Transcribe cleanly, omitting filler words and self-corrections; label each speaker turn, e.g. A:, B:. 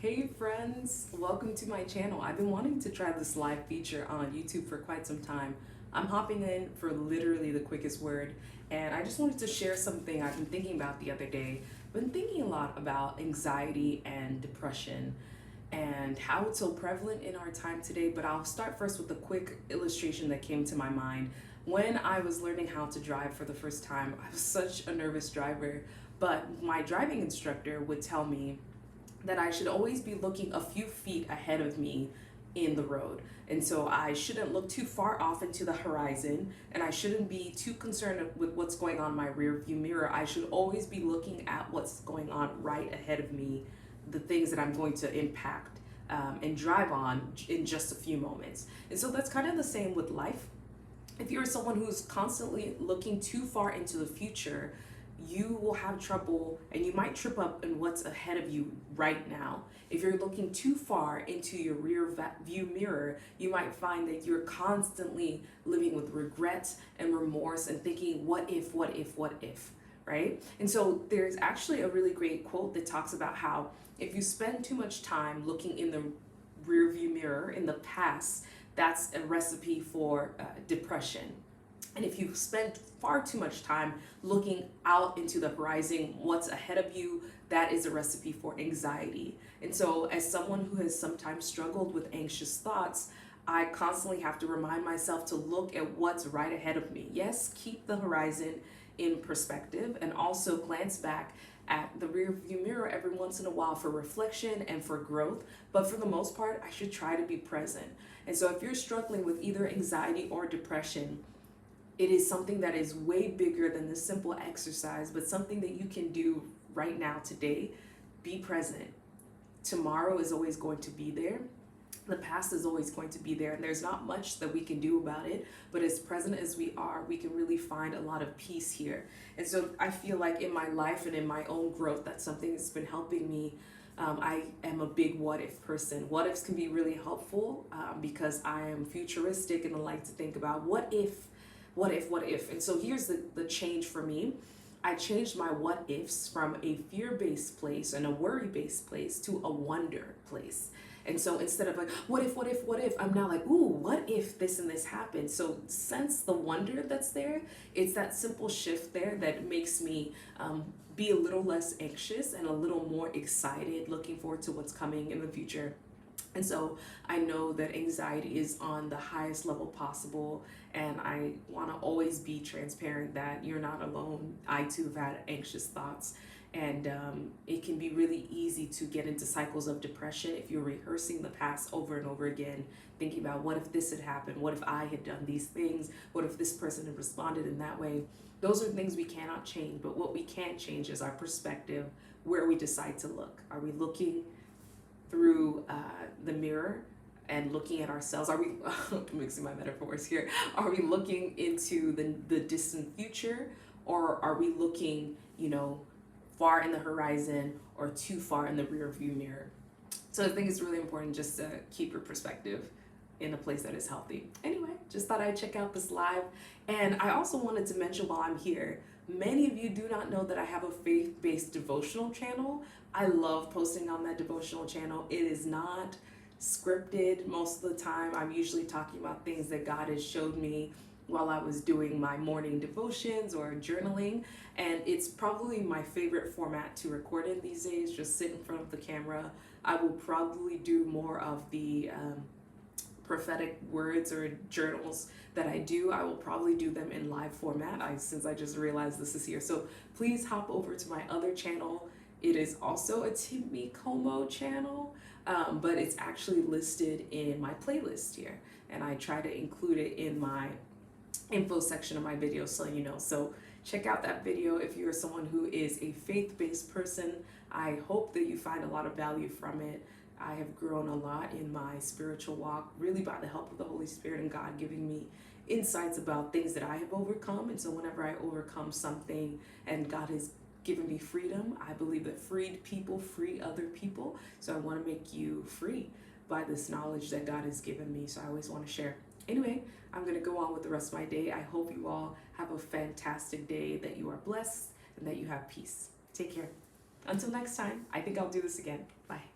A: Hey friends, welcome to my channel. I've been wanting to try this live feature on YouTube for quite some time. I'm hopping in for literally the quickest word, and I just wanted to share something I've been thinking about the other day. I've been thinking a lot about anxiety and depression and how it's so prevalent in our time today, but I'll start first with a quick illustration that came to my mind. When I was learning how to drive for the first time, I was such a nervous driver, but my driving instructor would tell me that I should always be looking a few feet ahead of me in the road. And so I shouldn't look too far off into the horizon, and I shouldn't be too concerned with what's going on in my rear view mirror. I should always be looking at what's going on right ahead of me, the things that I'm going to impact and drive on in just a few moments. And so that's kind of the same with life. If you're someone who's constantly looking too far into the future, you will have trouble and you might trip up in what's ahead of you right now. If you're looking too far into your rear view mirror, you might find that you're constantly living with regret and remorse and thinking, what if, what if, what if, right? And so there's actually a really great quote that talks about how if you spend too much time looking in the rear view mirror in the past, that's a recipe for depression. And if you spend far too much time looking out into the horizon, what's ahead of you, that is a recipe for anxiety. And so, as someone who has sometimes struggled with anxious thoughts, I constantly have to remind myself to look at what's right ahead of me. Yes, keep the horizon in perspective and also glance back at the rear view mirror every once in a while for reflection and for growth. But for the most part, I should try to be present. And so, if you're struggling with either anxiety or depression, it is something that is way bigger than this simple exercise, but something that you can do right now, today. Be present. Tomorrow is always going to be there. The past is always going to be there, and there's not much that we can do about it. But as present as we are, we can really find a lot of peace here. And so I feel like in my life and in my own growth, that's something that's been helping me. I am a big what if person. What ifs can be really helpful because I am futuristic and I like to think about what if. And so here's the change for me. I changed my what ifs from a fear-based place and a worry-based place to a wonder place. And so instead of like, what if, I'm now like, ooh, what if this and this happens? So sense the wonder that's there. It's that simple shift there that makes me be a little less anxious and a little more excited, looking forward to what's coming in the future. And so I know that anxiety is on the highest level possible, and I want to always be transparent that you're not alone. I too have had anxious thoughts, and it can be really easy to get into cycles of depression if you're rehearsing the past over and over again, thinking about what if this had happened, what if I had done these things, what if this person had responded in that way. Those are things we cannot change, but what we can change is our perspective, where we decide to look. Are we looking through the mirror and looking at ourselves? Are we mixing my metaphors here? Are we looking into the distant future, or are we looking, far in the horizon or too far in the rear view mirror? So I think it's really important just to keep your perspective in a place that is healthy. Anyway, just thought I'd check out this live. And I also wanted to mention while I'm here, many of you do not know that I have a faith-based devotional channel. I love posting on that devotional channel. It is not scripted most of the time. I'm usually talking about things that God has showed me while I was doing my morning devotions or journaling. And it's probably my favorite format to record in these days, just sit in front of the camera. I will probably do more of the prophetic words or journals that I do. I will probably do them in live format since I just realized this is here. So please hop over to my other channel. It is also a Timmy Como channel, but it's actually listed in my playlist here, and I try to include it in my info section of my video so you know. So check out that video if you're someone who is a faith-based person. I hope that you find a lot of value from it. I have grown a lot in my spiritual walk, really by the help of the Holy Spirit and God giving me insights about things that I have overcome. And so whenever I overcome something and God has given me freedom, I believe that freed people free other people. So I want to make you free by this knowledge that God has given me. So I always want to share. Anyway, I'm going to go on with the rest of my day. I hope you all have a fantastic day, that you are blessed, and that you have peace. Take care. Until next time, I think I'll do this again. Bye.